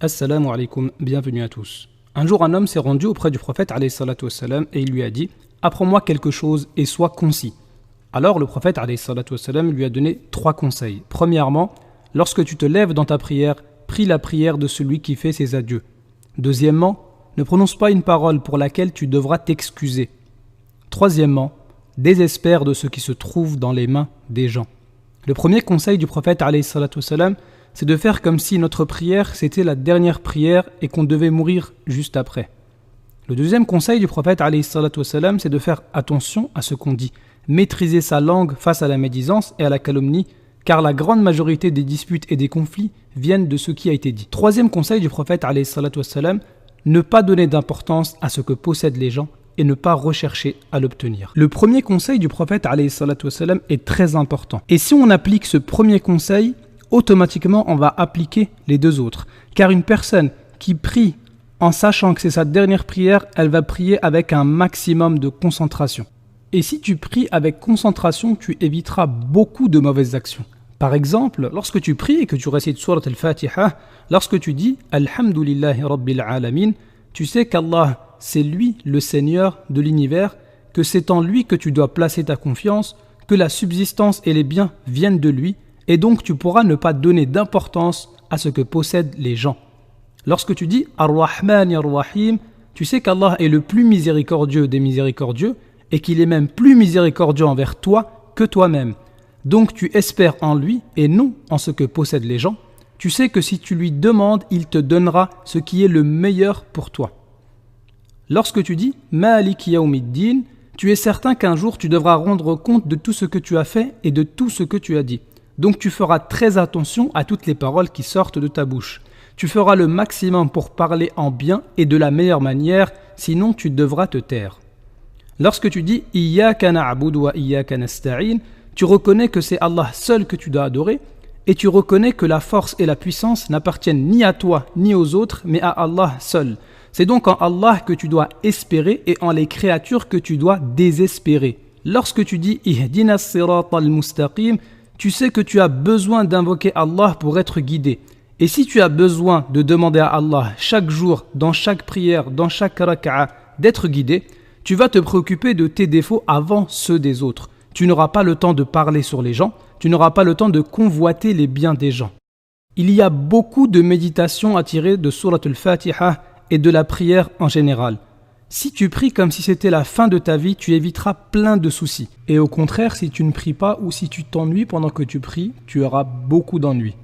Assalamu alaikum, bienvenue à tous. Un jour, un homme s'est rendu auprès du prophète alayhi salatu wassalam, et il lui a dit « Apprends-moi quelque chose et sois concis ». Alors le prophète alayhi salatu wassalam, lui a donné 3 conseils. Premièrement, lorsque tu te lèves dans ta prière, prie la prière de celui qui fait ses adieux. Deuxièmement, ne prononce pas une parole pour laquelle tu devras t'excuser. Troisièmement, désespère de ce qui se trouve dans les mains des gens. Le premier conseil du prophète alayhi salatu wassalam, c'est de faire comme si notre prière c'était la dernière prière et qu'on devait mourir juste après. Le deuxième conseil du prophète alayhi salatu wassalam, c'est de faire attention à ce qu'on dit, maîtriser sa langue face à la médisance et à la calomnie, car la grande majorité des disputes et des conflits viennent de ce qui a été dit. Troisième conseil du prophète alayhi salatu wassalam, ne pas donner d'importance à ce que possèdent les gens et ne pas rechercher à l'obtenir. Le premier conseil du prophète alayhi salatu wassalam est très important. Et si on applique ce premier conseil, automatiquement on va appliquer les 2 autres. Car une personne qui prie en sachant que c'est sa dernière prière, elle va prier avec un maximum de concentration. Et si tu pries avec concentration, tu éviteras beaucoup de mauvaises actions. Par exemple, lorsque tu pries et que tu récites Surat al-Fatiha, lorsque tu dis « Alhamdulillahi Rabbil Alamin », tu sais qu'Allah, c'est lui le Seigneur de l'univers, que c'est en lui que tu dois placer ta confiance, que la subsistance et les biens viennent de lui, et donc tu pourras ne pas donner d'importance à ce que possèdent les gens. Lorsque tu dis « Ar-Rahman Ar-Rahim », tu sais qu'Allah est le plus miséricordieux des miséricordieux, et qu'il est même plus miséricordieux envers toi que toi-même. Donc tu espères en lui et non en ce que possèdent les gens. Tu sais que si tu lui demandes, il te donnera ce qui est le meilleur pour toi. Lorsque tu dis « Malik Yawmiddin », tu es certain qu'un jour tu devras rendre compte de tout ce que tu as fait et de tout ce que tu as dit. Donc tu feras très attention à toutes les paroles qui sortent de ta bouche. Tu feras le maximum pour parler en bien et de la meilleure manière, sinon tu devras te taire. Lorsque tu dis « Iyyaka na'budu wa iyyaka nasta'in », tu reconnais que c'est Allah seul que tu dois adorer et tu reconnais que la force et la puissance n'appartiennent ni à toi ni aux autres, mais à Allah seul. C'est donc en Allah que tu dois espérer et en les créatures que tu dois désespérer. Lorsque tu dis « Ihdina as-sirata al-mustaqim », tu sais que tu as besoin d'invoquer Allah pour être guidé. Et si tu as besoin de demander à Allah chaque jour, dans chaque prière, dans chaque raka'a, d'être guidé, tu vas te préoccuper de tes défauts avant ceux des autres. Tu n'auras pas le temps de parler sur les gens, tu n'auras pas le temps de convoiter les biens des gens. Il y a beaucoup de méditations à tirer de Surat al-Fatiha et de la prière en général. Si tu pries comme si c'était la fin de ta vie, tu éviteras plein de soucis. Et au contraire, si tu ne pries pas ou si tu t'ennuies pendant que tu pries, tu auras beaucoup d'ennuis.